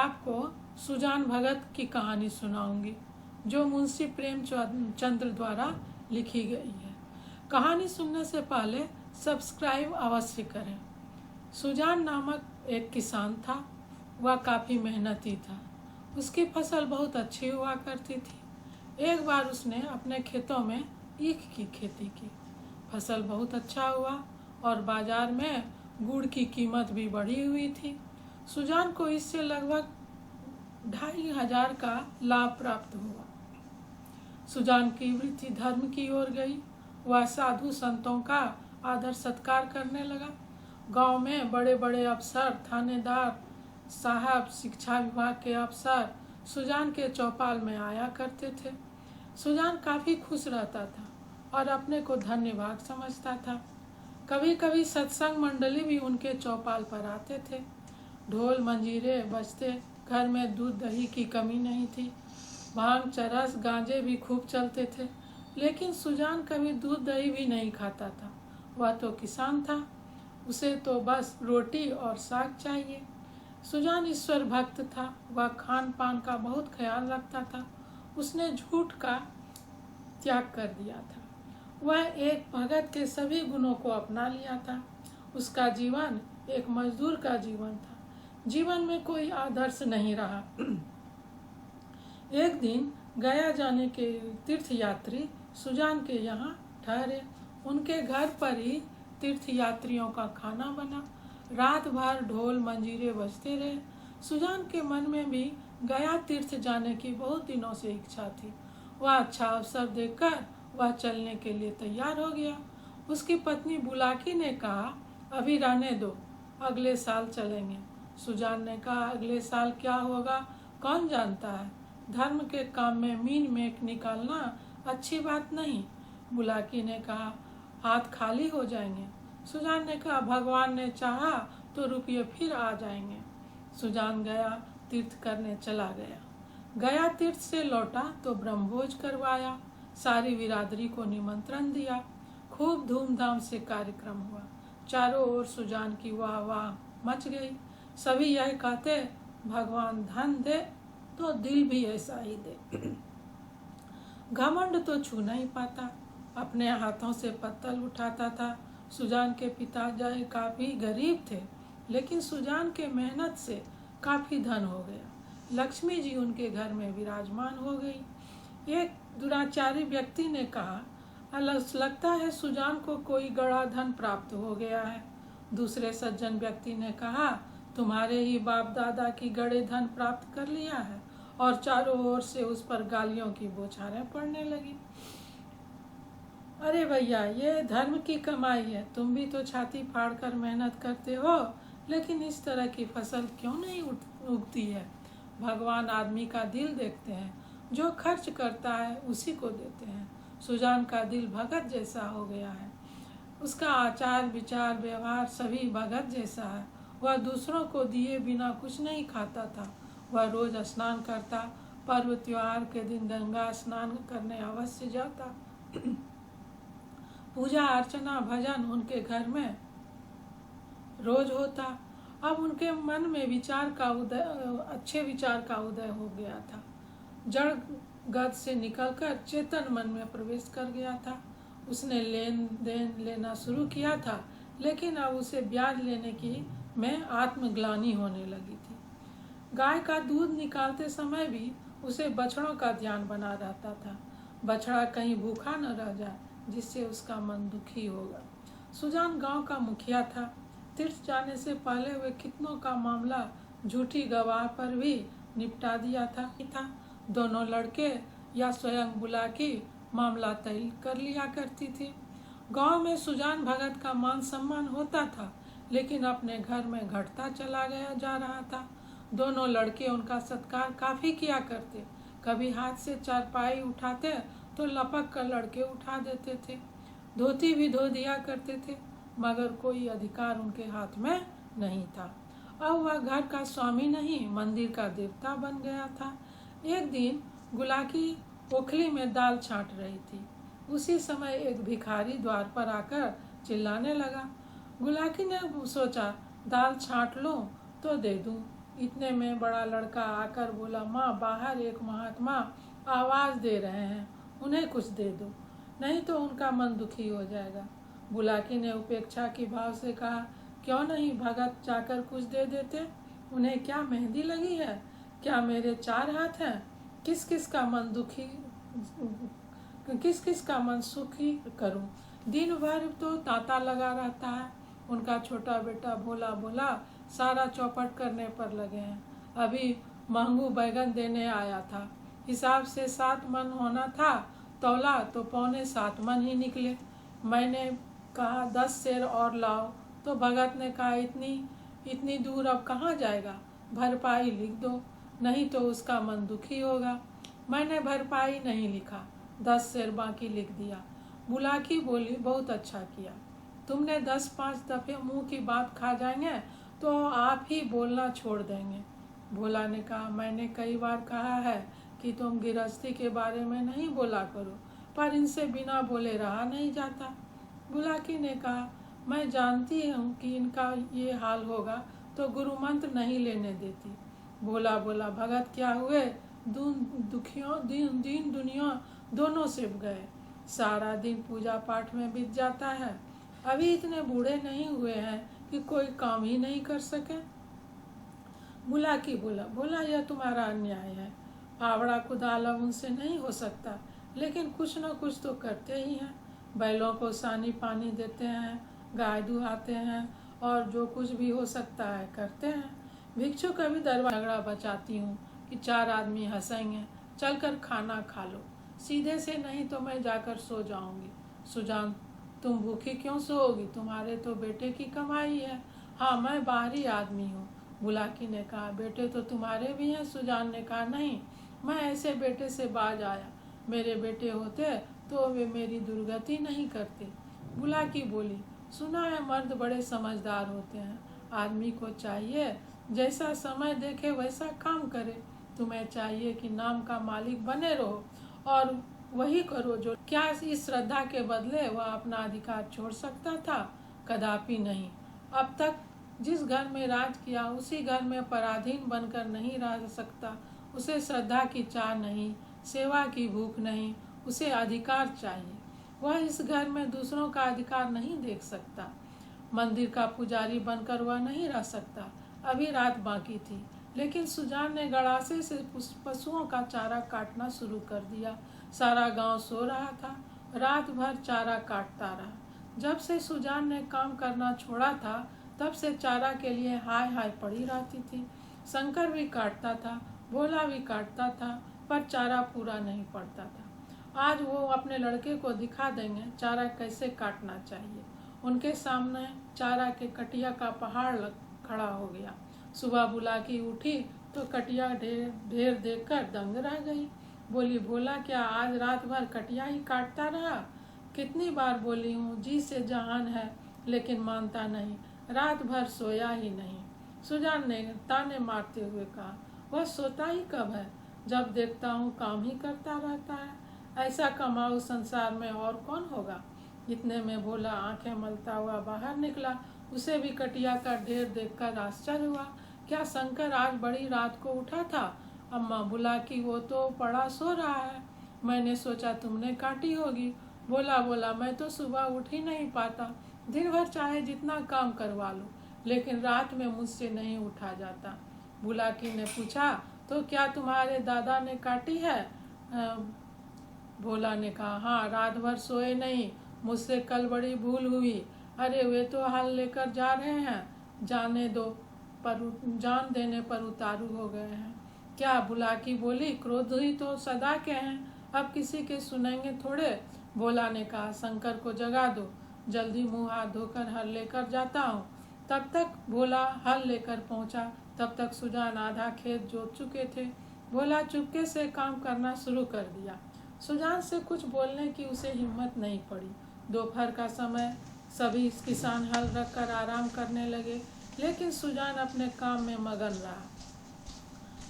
आपको सुजान भगत की कहानी सुनाऊंगी जो मुंशी प्रेमचंद द्वारा लिखी गई है। कहानी सुनने से पहले सब्सक्राइब अवश्य करें। सुजान नामक एक किसान था। वह काफ़ी मेहनती था। उसकी फसल बहुत अच्छी हुआ करती थी। एक बार उसने अपने खेतों में ईख की खेती की। फसल बहुत अच्छा हुआ और बाजार में गुड़ की कीमत भी बढ़ी हुई थी। सुजान को इससे लगभग 2500 का लाभ प्राप्त हुआ। सुजान की वृत्ति धर्म की ओर गई। वह साधु संतों का आदर सत्कार करने लगा। गांव में बड़े बड़े अफसर, थानेदार साहब, शिक्षा विभाग के अफसर सुजान के चौपाल में आया करते थे। सुजान काफ़ी खुश रहता था और अपने को धन्य भाग समझता था। कभी कभी सत्संग मंडली भी उनके चौपाल पर आते थे। ढोल मंजीरे बजते, घर में दूध दही की कमी नहीं थी। भांग, चरस, गांजे भी खूब चलते थे। लेकिन सुजान कभी दूध दही भी नहीं खाता था। वह तो किसान था, उसे तो बस रोटी और साग चाहिए। सुजान ईश्वर भक्त था। वह खान पान का बहुत ख्याल रखता था। उसने झूठ का त्याग कर दिया था। वह एक भगत के सभी गुणों को अपना लिया था। उसका जीवन एक मजदूर का जीवन था। जीवन में कोई आदर्श नहीं रहा। एक दिन गया जाने के तीर्थयात्री सुजान के यहाँ ठहरे। उनके घर पर ही तीर्थयात्रियों का खाना बना। रात भर ढोल मंजीरे बजते रहे। सुजान के मन में भी गया तीर्थ जाने की बहुत दिनों से इच्छा थी। वह अच्छा अवसर देखकर वह चलने के लिए तैयार हो गया। उसकी पत्नी बुलाकी ने कहा, अभी रहने दो, अगले साल चलेंगे। सुजान ने कहा, अगले साल क्या होगा कौन जानता है। धर्म के काम में मीन मेक निकालना अच्छी बात नहीं। बुलाकी ने कहा, हाथ खाली हो जाएंगे। सुजान ने कहा, भगवान ने चाहा तो रुपये फिर आ जाएंगे। सुजान गया तीर्थ करने चला गया। गया तीर्थ से लौटा तो ब्रह्मभोज करवाया। सारी बिरादरी को निमंत्रण दिया। खूब धूमधाम से कार्यक्रम हुआ। चारों ओर सुजान की वाह वाह मच गई। सभी यह कहते, भगवान धन दे तो दिल भी ऐसा ही दे। घमंड तो छू नहीं पाता। अपने हाथों से पत्तल उठाता था। सुजान के पिताजी काफ़ी गरीब थे, लेकिन सुजान के मेहनत से काफ़ी धन हो गया। लक्ष्मी जी उनके घर में विराजमान हो गई। एक दुराचारी व्यक्ति ने कहा, लगता है सुजान को कोई गड़ा धन प्राप्त हो गया है। दूसरे सज्जन व्यक्ति ने कहा, तुम्हारे ही बाप दादा की गड़े धन प्राप्त कर लिया है। और चारों ओर से उस पर गालियों की बौछारें पड़ने लगी। अरे भैया, ये धर्म की कमाई है। तुम भी तो छाती फाड़कर मेहनत करते हो, लेकिन इस तरह की फसल क्यों नहीं उगती है। भगवान आदमी का दिल देखते हैं। जो खर्च करता है उसी को देते हैं। सुजान का दिल भगत जैसा हो गया है। उसका आचार विचार व्यवहार सभी भगत जैसा है। वह दूसरों को दिए बिना कुछ नहीं खाता था। वह रोज स्नान करता। पर्व त्योहार के दिन गंगा स्नान करने अवश्य जाता। पूजा अर्चना भजन उनके घर में रोज होता। अब उनके मन में अच्छे विचार का उदय हो गया था। जड़ गद से निकलकर चेतन मन में प्रवेश कर गया था। उसने लेन देन लेना शुरू किया था, लेकिन अब उसे ब्याज लेने की में आत्मग्लानि होने लगी थी। गाय का दूध निकालते समय भी उसे बछड़ों का ध्यान बना रहता था। बछड़ा कहीं भूखा न रह जाए, जिससे उसका मन दुखी होगा। सुजान गांव का मुखिया था। तीर्थ जाने से पहले वे कितनों का मामला झूठी गवाह पर भी निपटा दिया था। दोनों लड़के या स्वयं बुलाकी मामला तय कर लिया करती थी। गांव में सुजान भगत का मान सम्मान होता था, लेकिन अपने घर में घटता चला जा रहा था। दोनों लड़के उनका सत्कार काफ़ी किया करते। कभी हाथ से चारपाई उठाते तो लपक कर लड़के उठा देते थे। धोती भी धो दिया करते थे, मगर कोई अधिकार उनके हाथ में नहीं था। अब वह घर का स्वामी नहीं, मंदिर का देवता बन गया था। एक दिन गुलाकी ओखली में दाल छांट रही थी। उसी समय एक भिखारी द्वार पर आकर चिल्लाने लगा। गुलाकी ने सोचा, दाल छांट लूं तो दे दूं, इतने में बड़ा लड़का आकर बोला, माँ बाहर एक महात्मा आवाज़ दे रहे हैं, उन्हें कुछ दे दो, नहीं तो उनका मन दुखी हो जाएगा। बुलाकी ने उपेक्षा की भाव से कहा, क्यों नहीं भगत जाकर कुछ दे देते, उन्हें क्या मेहंदी लगी है, क्या मेरे 4 हाथ हैं, किस किस का मन दुखी, किस किस का मन सुखी करूं, दिन भर तो तांता लगा रहता है। उनका छोटा बेटा भोला बोला, सारा चौपट करने पर लगे हैं, अभी महंगू बैगन देने आया था, हिसाब से 7 मन होना था, तौला तो 6.25 मन ही निकले। मैंने कहा 10 सेर और लाओ, तो भगत ने कहा इतनी दूर अब कहाँ जाएगा, भरपाई लिख दो, नहीं तो उसका मन दुखी होगा। मैंने भरपाई नहीं लिखा, 10 सेर बाकी लिख दिया। बुलाकी बोली, बहुत अच्छा किया, तुमने 10-5 दफे मुंह की बात खा जाएंगे तो आप ही बोलना छोड़ देंगे। भोला ने कहा, मैंने कई बार कहा है कि तुम गृहस्थी के बारे में नहीं बोला करो, पर इनसे बिना बोले रहा नहीं जाता। बुलाकी ने कहा, मैं जानती हूँ कि इनका ये हाल होगा तो गुरु मंत्र नहीं लेने देती। भोला बोला, भगत क्या हुए, दीन दुनिया दोनों सिप गए, सारा दिन पूजा पाठ में बीत जाता है, अभी इतने बूढ़े नहीं हुए हैं कि कोई काम ही नहीं कर सके। बुलाकी बोला, यह तुम्हारा अन्याय है, फावड़ा कुदाला उनसे नहीं हो सकता, लेकिन कुछ न कुछ तो करते ही हैं, बैलों को सानी पानी देते हैं, गाय दुहाते हैं, और जो कुछ भी हो सकता है करते हैं। भिक्षु कभी दरबार झगड़ा बचाती हूँ कि 4 आदमी हंसेंगे, चलकर खाना खा लो, सीधे से नहीं तो मैं जाकर सो जाऊंगी। सुजान, तुम भूखी क्यों सोओगी, तुम्हारे तो बेटे की कमाई है। हाँ, मैं बाहरी आदमी हूँ। बुलाकी ने कहा, बेटे तो तुम्हारे भी हैं। सुजान ने कहा, नहीं, मैं ऐसे बेटे से बाज आया, मेरे बेटे होते तो वे मेरी दुर्गति नहीं करते। बुलाकी बोली, सुना है मर्द बड़े समझदार होते हैं, आदमी को चाहिए जैसा समय देखे वैसा काम करे, तुम्हें चाहिए कि नाम का मालिक बने रहो और वही करो जो, क्या इस श्रद्धा के बदले वह अपना अधिकार छोड़ सकता था, कदापि नहीं। अब तक जिस घर में राज किया उसी घर में पराधीन बनकर नहीं रह सकता, उसे श्रद्धा की चाह नहीं, सेवा की भूख नहीं, उसे अधिकार चाहिए। वह इस घर में दूसरों का अधिकार नहीं देख सकता, मंदिर का पुजारी बनकर वह नहीं रह सकता। अभी रात बाकी थी, लेकिन सुजान ने गड़ासे से पशुओं का चारा काटना शुरू कर दिया। सारा गांव सो रहा था, रात भर चारा काटता रहा। जब से सुजान ने काम करना छोड़ा था, तब से चारा के लिए हाय हाय पड़ी रहती थी। शंकर भी काटता था, भोला भी काटता था, पर चारा पूरा नहीं पड़ता था। आज वो अपने लड़के को दिखा देंगे चारा कैसे काटना चाहिए। उनके सामने चारा के कटिया का पहाड़ खड़ा हो गया। सुबह बुलाकी उठी तो कटिया ढेर देखकर दंग रह गई। बोली, भोला क्या आज रात भर कटिया ही काटता रहा? कितनी बार बोली हूँ, जी से जहान है, लेकिन मानता नहीं, रात भर सोया ही नहीं। सुजान ने ताने मारते हुए कहा, वह सोता ही कब है, जब देखता हूँ काम ही करता रहता है, ऐसा कमाऊ संसार में और कौन होगा। इतने में भोला आंखें मलता हुआ बाहर निकला। उसे भी कटिया का ढेर देखकर आश्चर्य हुआ। क्या शंकर आज बड़ी रात को उठा था? अम्मा, बुलाकी वो तो पड़ा सो रहा है, मैंने सोचा तुमने काटी होगी। बोला, मैं तो सुबह उठ ही नहीं पाता, दिन भर चाहे जितना काम करवा लो, लेकिन रात में मुझसे नहीं उठा जाता। बुलाकी ने पूछा, तो क्या तुम्हारे दादा ने काटी है? भोला ने कहा, हाँ, रात भर सोए नहीं, मुझसे कल बड़ी भूल हुई। अरे वे तो हल लेकर जा रहे हैं, जाने दो, पर जान देने पर उतारू हो गए हैं। क्या? बुलाकी बोली, क्रोध ही तो सदा के हैं, अब किसी के सुनेंगे थोड़े। भोला ने कहा, शंकर को जगा दो, जल्दी मुंह हाथ धोकर हल लेकर जाता हूँ। तब तक भोला हल लेकर पहुंचा। तब तक सुजान आधा खेत जोत चुके थे। भोला चुपके से काम करना शुरू कर दिया। सुजान से कुछ बोलने की उसे हिम्मत नहीं पड़ी। दोपहर का समय, सभी किसान हल रखकर आराम करने लगे, लेकिन सुजान अपने काम में मगन रहा।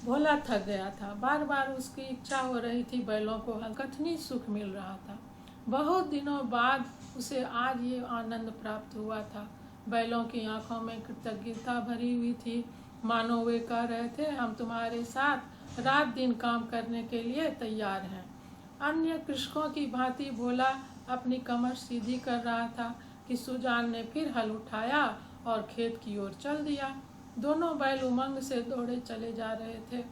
भोला थक गया था, बार बार उसकी इच्छा हो रही थी बैलों को हल, कथनी सुख मिल रहा था। बहुत दिनों बाद उसे आज ये आनंद प्राप्त हुआ था। बैलों की आंखों में कृतज्ञता भरी हुई थी। मानो वे कह रहे थे, हम तुम्हारे साथ रात दिन काम करने के लिए तैयार हैं। अन्य कृषकों की भांति भोला अपनी कमर सीधी कर रहा था कि सुजान ने फिर हल उठाया और खेत की ओर चल दिया। दोनों बैल उमंग से दौड़े चले जा रहे थे,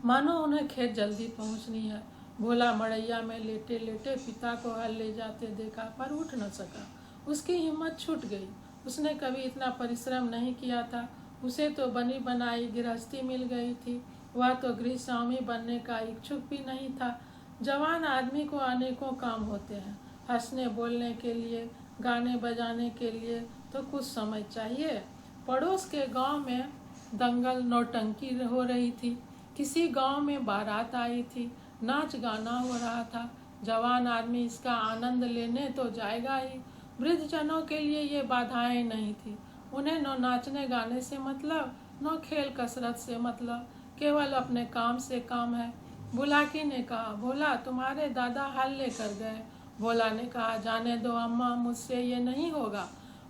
मानो उन्हें खेत जल्दी पहुंचनी है। भोला मड़ैया में लेटे लेटे पिता को हल ले जाते देखा, पर उठ न सका। उसकी हिम्मत छूट गई। उसने कभी इतना परिश्रम नहीं किया था। उसे तो बनी बनाई गृहस्थी मिल गई थी। वह तो गृहस्वामी बनने का इच्छुक भी नहीं था। जवान आदमी को अनेकों काम होते हैं। हंसने बोलने के लिए, गाने बजाने के लिए तो कुछ समय चाहिए। पड़ोस के गांव में दंगल नौटंकी हो रही थी। किसी गांव में बारात आई थी, नाच गाना हो रहा था। जवान आदमी इसका आनंद लेने तो जाएगा ही। वृद्धजनों के लिए ये बाधाएं नहीं थी। उन्हें न नाचने गाने से मतलब, न खेल कसरत से मतलब, केवल अपने काम से काम है। बुलाकी ने कहा, भोला तुम्हारे दादा हल लेकर गए। भोला ने कहा, जाने दो अम्मा, मुझसे ये नहीं होगा।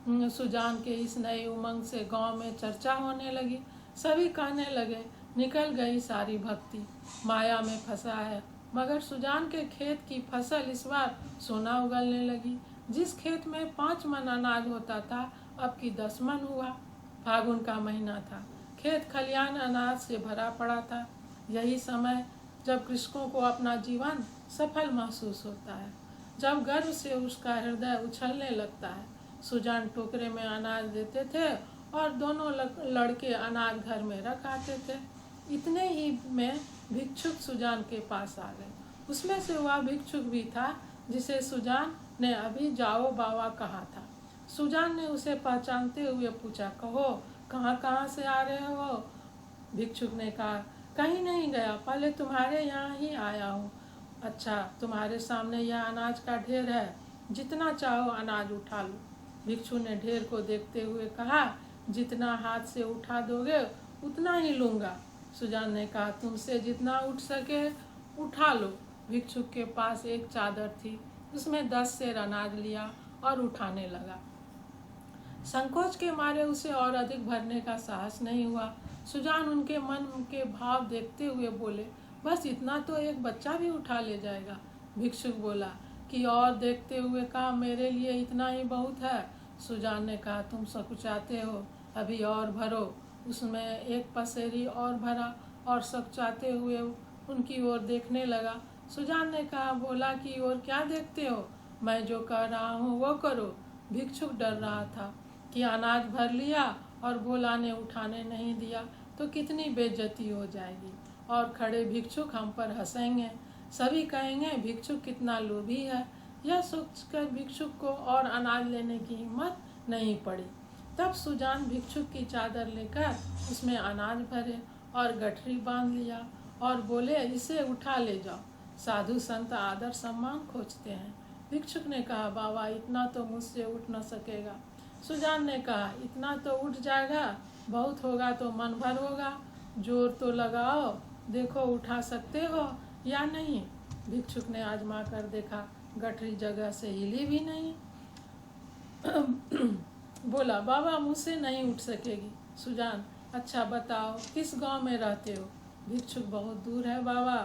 सुजान के इस नए उमंग से गांव में चर्चा होने लगी। सभी कहने लगे, निकल गई सारी भक्ति, माया में फंसा है। मगर सुजान के खेत की फसल इस बार सोना उगलने लगी। जिस खेत में 5 मन अनाज होता था, अब की 10 मन हुआ। फागुन का महीना था। खेत खलियान अनाज से भरा पड़ा था। यही समय जब कृषकों को अपना जीवन सफल महसूस होता है, जब गर्व से उसका हृदय उछलने लगता है। सुजान टोकरे में अनाज देते थे और दोनों लड़के अनाज घर में रख आते थे। इतने ही में भिक्षुक सुजान के पास आ गए। उसमें से वह भिक्षुक भी था जिसे सुजान ने अभी जाओ बाबा कहा था। सुजान ने उसे पहचानते हुए पूछा, कहो कहाँ कहाँ से आ रहे हो? भिक्षुक ने कहा, कहीं नहीं गया, पहले तुम्हारे यहाँ ही आया हूँ। अच्छा, तुम्हारे सामने यह अनाज का ढेर है, जितना चाहो अनाज उठा लो। भिक्षु ने ढेर को देखते हुए कहा, जितना हाथ से उठा दोगे उतना ही लूँगा। सुजान ने कहा, तुमसे जितना उठ सके उठा लो। भिक्षुक के पास एक चादर थी, उसमें 10 सेर अनाज लिया और उठाने लगा। संकोच के मारे उसे और अधिक भरने का साहस नहीं हुआ। सुजान उनके मन के भाव देखते हुए बोले, बस इतना तो एक बच्चा भी उठा ले जाएगा। भिक्षुक बोला कि और देखते हुए कहा, मेरे लिए इतना ही बहुत है। सुजान ने कहा, तुम सकुचाते हो, अभी और भरो। उसमें एक पसेरी और भरा और सकुचाते हुए उनकी ओर देखने लगा। सुजान ने कहा, भोला की ओर क्या देखते हो, मैं जो कह रहा हूँ वो करो। भिक्षुक डर रहा था कि अनाज भर लिया और भोला ने उठाने नहीं दिया तो कितनी बेइज्जती हो जाएगी और खड़े भिक्षुक हम पर हंसेंगे। सभी कहेंगे भिक्षुक कितना लोभी है। यह सोचकर भिक्षुक को और अनाज लेने की हिम्मत नहीं पड़ी। तब सुजान भिक्षुक की चादर लेकर उसमें अनाज भरे और गठरी बांध लिया और बोले, इसे उठा ले जाओ। साधु संत आदर सम्मान खोजते हैं। भिक्षुक ने कहा, बाबा इतना तो मुझसे उठ न सकेगा। सुजान ने कहा, इतना तो उठ जाएगा, बहुत होगा तो मन भर होगा। जोर तो लगाओ, देखो उठा सकते हो या नहीं। भिक्षुक ने आजमा कर देखा, गठरी जगह से हिली भी नहीं। बोला, बाबा मुझसे नहीं उठ सकेगी। सुजान, अच्छा बताओ किस गांव में रहते हो? भिक्षुक, बहुत दूर है बाबा,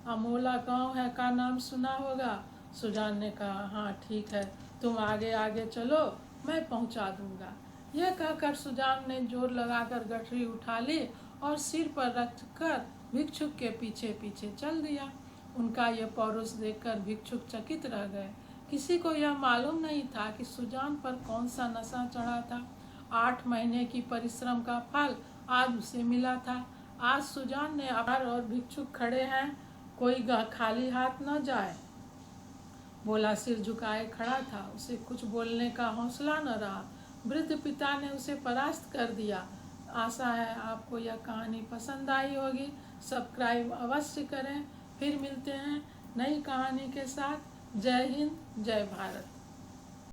अमोला गांव है का नाम सुना होगा। सुजान ने कहा, हाँ ठीक है, तुम आगे आगे चलो, मैं पहुंचा दूंगा। यह कहकर सुजान ने जोर लगाकर गठरी उठा ली और सिर पर रखकर भिक्षुक के पीछे पीछे चल दिया। उनका यह पौरुष देखकर भिक्षुक चकित रह गए। किसी को यह मालूम नहीं था कि सुजान पर कौन सा नशा चढ़ा था। 8 महीने की परिश्रम का फल आज उसे मिला था। आज सुजान ने और भिक्षुक खड़े हैं, कोई खाली हाथ न जाए। भोला सिर झुकाए खड़ा था, उसे कुछ बोलने का हौसला न रहा। वृद्ध पिता ने उसे परास्त कर दिया। आशा है आपको यह कहानी पसंद आई होगी। सब्सक्राइब अवश्य करें। फिर मिलते हैं नई कहानी के साथ। जय हिंद, जय भारत।